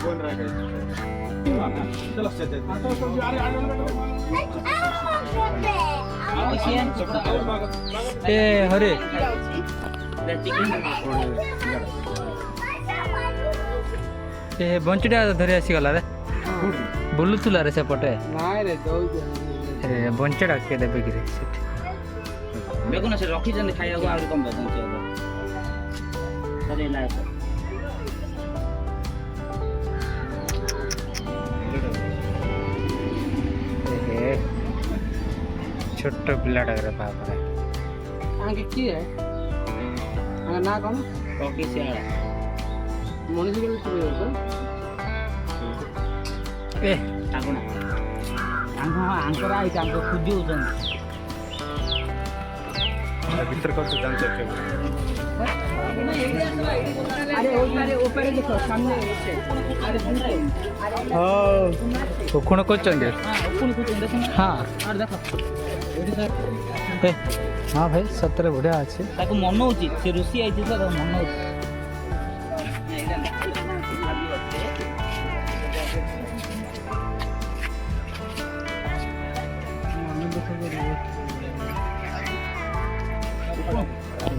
हरे बंचटा धरी आसीगला रे बुलुला रे सेपटे बंचटा के देबे कि देखो से रखी जन खाइया को आउर कम बचन सरे लाय छोट पिलाटा रे बाप रे आगे की है ना कौन कॉफी से मनीष के लिए ए आगो ना आंकर आई आंकर खुदी होजन भीतर कौन से जान सकते अरे ऊपर देखो सामने अरे हां कोण कोचंगे हां और देखो हाँ भाई सतरे बढ़िया अच्छे ताको मन होची से रुसी आइती तो मन होची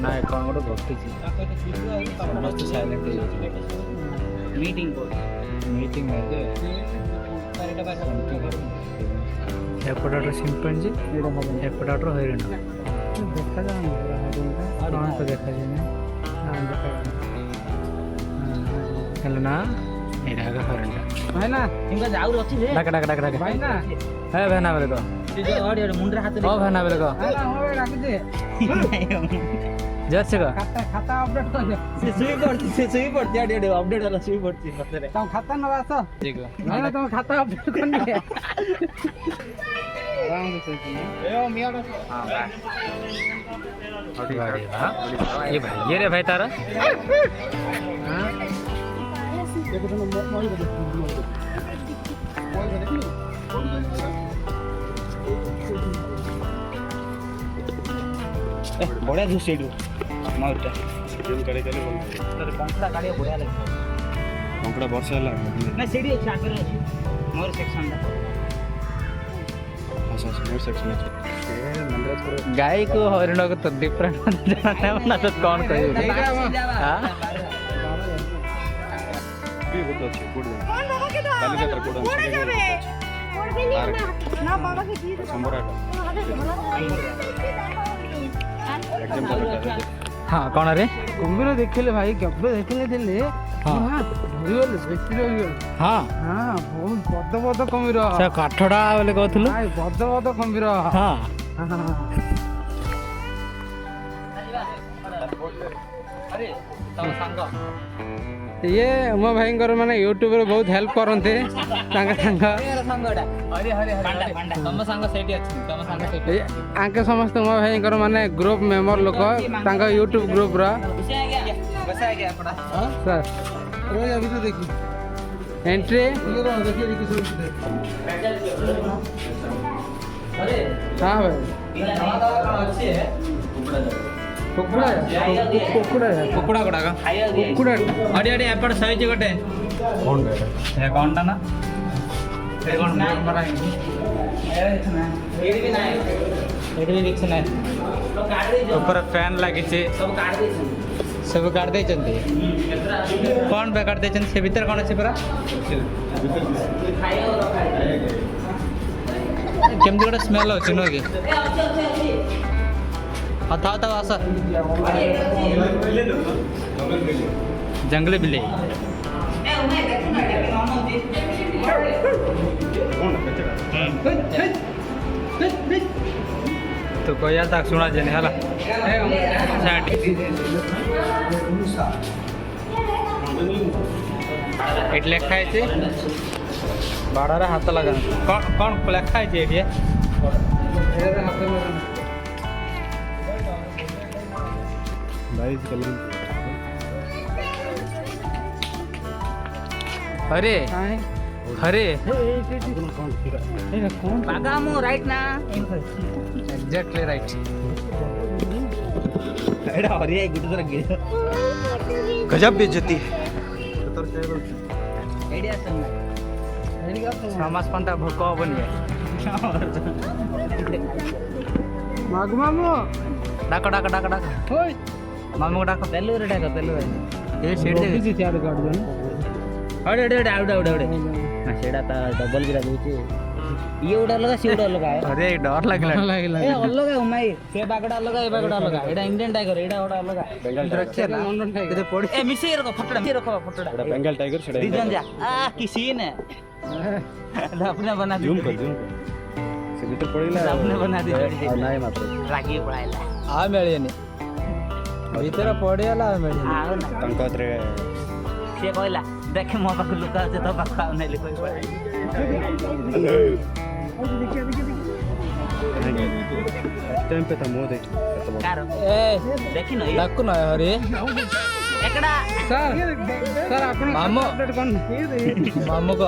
ना कौन गोटे भक्ति समस्त साइलेंट मीटिंग को मीटिंग एपटाटर सिंपैंजी एपटाटर हरिण देखा तो देखा हेलो ना एटा का हरिण है ना इनका जाऊ रची रे डाक डाक डाक डाक भाई ना है बहना बेले को जो और मुंडर हाथ ओ बहना बेले को है ना होवे रख दे जैसे का खाता अपडेट कर दे से सुई पड़ती आडे अपडेट वाला सुई पड़ती पतरे तुम खाता न वासो ठीक है ना तुम खाता अपडेट करनी है आराम से सोचिए ए ओ मियाडो हां गाड़ी वाह ये भाई ये रे भाई तारा हां देखो तुम मोबाइल दे बढ़िया घुसेडू माउटा दिन करे चले बोल तर पंखड़ा गाड़ी बढ़िया लगे कंकड़ा वर्षा ला ना सीढ़ी ଅଛି ଆଗରେ ଅଛି ମୋର ସେକ୍ସନ ଟା अच्छा मोर सेक्शन है गाय को हरिण को तो डिफरेंट ना तो कौन कहियो हां भी बहुत अच्छे गुड काली जात्रा गुड ना बाबा के जी संबरा एकदम चलता हाँ कौन रे कुंभीर देखले भाई केबे देखले दिले हाँ रियल बेसी रियल हाँ हां बहुत बद कुंभीर से काठड़ा बोले कहथुलु भाई बद कुंभीर हाँ अरे तम संग ये उमा भाई माने यूट्यूब रे बहुत हेल्प करते तांका संग संगडा अरे हरे हरे पांडा तम संग सेठी अछि तम संग सेठी आंके समस्त उमा भाई माने ग्रुप मेंबर लोक तांका यूट्यूब ग्रुप रा बसा गया पड़ा सर रोज अभी तो देखी एंट्री देखिए अरे हां भाई अच्छे है कुकुड़ा कुकुड़ा गुड़ा का कुकुड़ा अरे अरे एपट साइज गोटे कौन है हे कोनटा ना ए कोन ना मरा एडी भी नाही एडी भी किछ नै तो काट दे ऊपर फैन लागि छे सब काट दे सब काट दे चंदी कौन पे काट दे चंदी से भीतर कोन अछि पूरा खाइयो रखा केमदी गोटे स्मेल होछि नो कि था आसा जंगली बिल्ली तो कोई तक शुणा जे है एट लेखा है बाड़ार हाथ लगा कौन लेखा है ये नाइस कलर अरे अरे बागामो राइट ना एग्जैक्टली राइट एडा हरिया गुड तरह गिर गजब बेइज्जती ଏଇଠି ଆସନ୍ତୁ ସମାଜ ପନ୍ଥା ଭୋକ ହବନି ମାଗୁ ମାମୁ ଡାକ ଡାକ ଡାକ ଡାକ ହୋଇ ମାମୁକୁ ଡାକ ତେଲୁରେ ଡାକ ତେଲୁରେ ଏ ସେଇଠି ରଖିଛି ସିଆଡ଼େ କାଢୁଛନ୍ତି ଆଉଟେ ଏଇଟା ଆଉଟେ ଆଉଟେ ଆଉଟେ ନା ସେଇଟା ତା ଡବଲ କିରା ଦଉଛି ଇଏ ଗୋଟେ ଅଲଗା ସିଏ ଗୋଟେ ଅଲଗା ଅରେ ଡର ଲାଗିଲା ଲାଗିଲା ଏ ଅଲଗା ଉମାଇ ସେ ବାଗଟା ଅଲଗା ଏ ବାଗଟା ଅଲଗା ଏଇଟା ଇଣ୍ଡିଆନ ଟାଇଗର ଏଇଟା ଗୋଟେ ଅଲଗା ଲଣ୍ଡନ ଟାଇଗର କେତେ ପଡି ଏ ମିଶେଇ ରଖ ଫଟୋଟା ମିଶେଇ ରଖ ଫଟୋଟା এটা বেঙ্গল টাইগার সেটা दी जन जा आ की सीन है अपने बना दी জুম কর সে ভিতর পড়িলা अपने बना दी আর নাই মাত্র रागी पड़ाइला ಆ ಮೇಳಿಯನಿ ଭିତରେ ପଡ଼ିଗଲା ಆ ಮೇಳಿ आओ ना ତାଙ୍କ ହାତରେ से कहला देखे मो पाख लुका जे तो पाख आउ नै लिखै पड़े टाइम पे था मुंह देख कार ଏ देखि न ଡାକୁ ନ ହରି एकड़ा ସାର୍ ସାର୍ ଆପଣ ମାମୁ update କରନ୍ତୁ ମାମୁ କ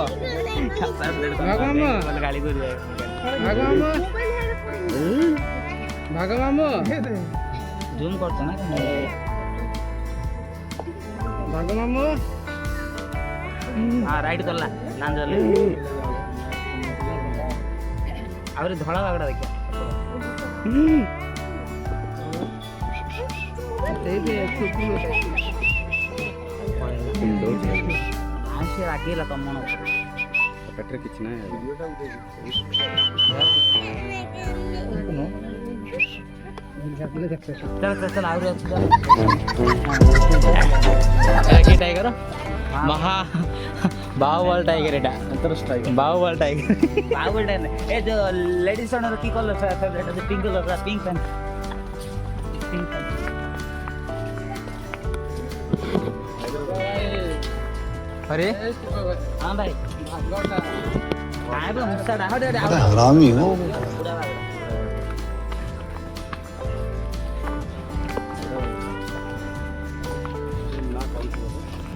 ମାମୁ गाली कर ଭାଗ ମାମୁ ଭାଗ ମାମୁ जूम करछ ना ଭାଗ ମାମୁ हां राइट करला लांजले आउरे धळा बागडा देखियो आसे रागेला कमन पेट्रे किछ ना चल चल आउरे କି ଟାଇଗର ମହା ବାହୁବଳ ଟାଇଗର ଏଟା ବାହୁବଳ ଟାଇଗର बावडा ए जो लेडीज ओनर की कलर फेवरेट है पिंक कलर का पिंक पेन पिंक अरे हां भाई हां बे मुसा डा हटे हरामी हो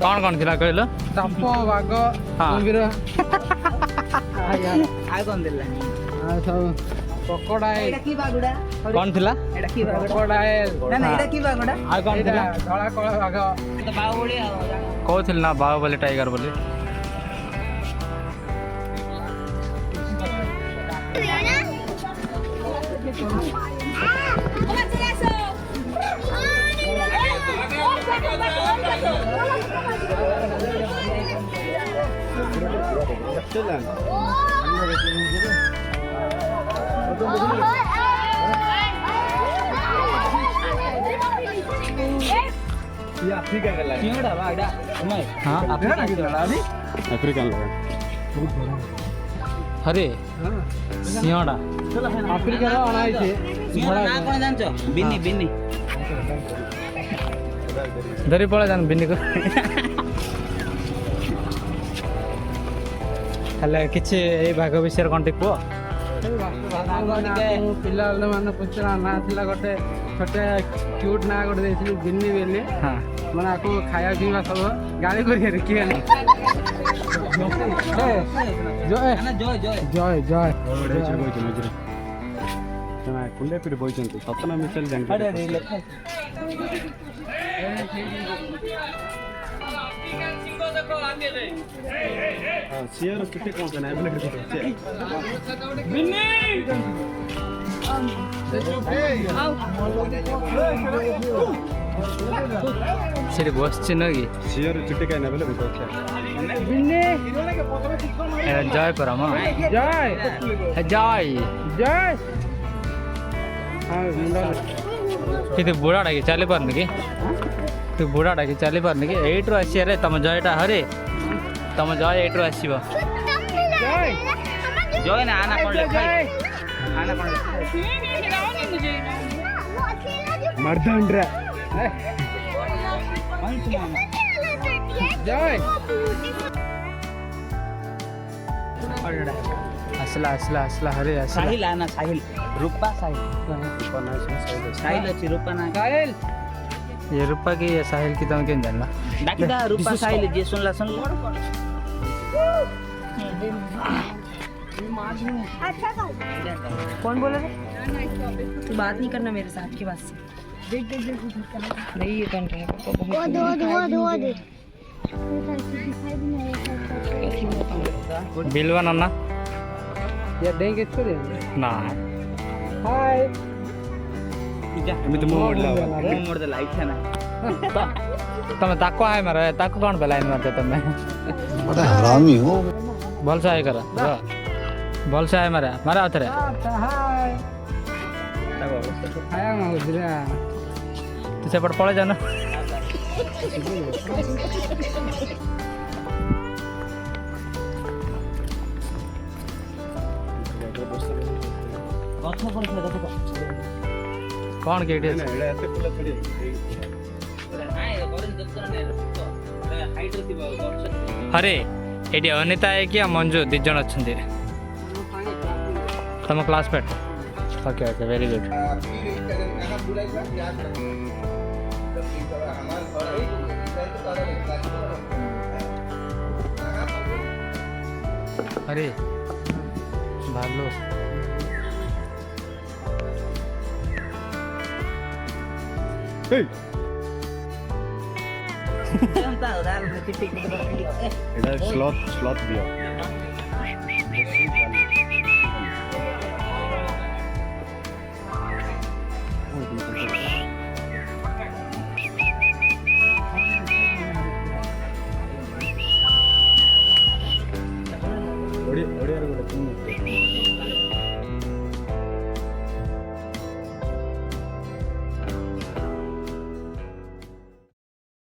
କଣ କଣ ଥିଲା କହିଲ ସାପ ବାଘ ହଁ। କୁମ୍ଭୀର आ कोन दिला ଆଉ ସବୁ କ୍ରୋକୋଡାଇଲ एटा की बागुडा କଣ ଥିଲା एटा की बागुडा କ୍ରୋକୋଡାଇଲ ना ना एटा की बागुडा ଆଉ କଣ ଥିଲା ଧଳା କଳା ବାଘ तो बावड़ी କହୁଥିଲି ନା ବାହୁବଳି ଟାଇଗର ବୋଲି किंगडा बागडा मैं हाँ अफ्रीकन लगा अरे सिंहड़ा ଆଫ୍ରିକାର ଅଣା ହେଇଛି ना कोन जानछो बिन्नी बिन्नी ଧରି ପଳା ଜାନ ବିନିକୁ ହେଲେ କିଛି ଏଇ ବାଘ ବିଷୟରେ କ'ଣ ଟିକେ କୁହ ପିଲାବେଳେ ମାନେ ପୁରା ନାଁ ଥିଲା ଗୋଟେ ଛୋଟେ କ୍ୟୁଟ୍ ନାଁ ଗୋଟେ ଦେଇଥିଲି ବିନି ବେଲି ହଁ ମାନେ ଆକୁ ଖାଇବା ପିଇବା ସବୁ ଗାଳି କରିବାରେ କିଏ ନାହିଁ ଜୟ ना जय जय ଜୟ ଜୟ ବଇଚନ୍ତି ମଝିରେ ସେମାନେ କୁଣ୍ଡେ ପିଠି ବଇଚନ୍ତି ସତନା ମିଶେଲ ଜାଣି ସିଆର ଚୁଟି କଣ ନା ଏବେ ସେଠି ବସିଛି ନ କି ସିଆର ଚୁଟି କାଇଁ ନା ବେଲେ ବୁଝଉଛି ବିନି ଜୟ ପରମ ଜୟ ଜୟ ଜୟ ହଁ ମୁଣ୍ଡ କିନ୍ତୁ ବୁଢ଼ାଟା କି ଚାଲି ପାରୁନି କି ତୁ ବୁଢ଼ାଟା କି ଚାଲି ପାରୁନି କି ଏଇଠୁ ଆସିବାରେ ତମ ଜୟଟା ହରେ ତମ ଜୟ ଏଇଠୁ ଆସିବ ଜୟ जय ना आना कोन लिखा आना कोन मर्दंड्रा जय ଆସିଲା ଆସିଲା ଆସିଲା ହରେ ଆସିଲା साहिल आना साहिल रूपा साहिल साहिल अछि रूपा ना साहिल ये रूपा की ये साहिल की तुम केन जानला डाकिदा रूपा साहिल जे सुनला अच्छा कौन बोले रे तू बात नहीं करना मेरे साथ के पास नहीं ये कौन वो दो बिलवा नन्ना या डेंगे छोड़े ना हाय ଏମିତି ମୁଁ ଓଡିଲା ನೋಡ್ದಲ್ಲ ಐತೆ ನಾ तमे ताको आए मारे ताको कौन बेलाइन मारते तमे बड़ा हरामी हो बोल से आए कर बोल से आए मारे मारे आते रे हाय हाय मां गुजरा तू सेपट पळे जाना ଗଛ ପଡ଼ିଥିଲା ଦେଖ कौन केटी ଏଇଟା ଏତେ ଫୁଲ ଛଡି अरे एटी अनिता है कि मंजू दी जन अच्छा तुम classmate okay okay very good अरे भालू ଏଇଟା ସ୍ଲଥ୍ ଦିଅ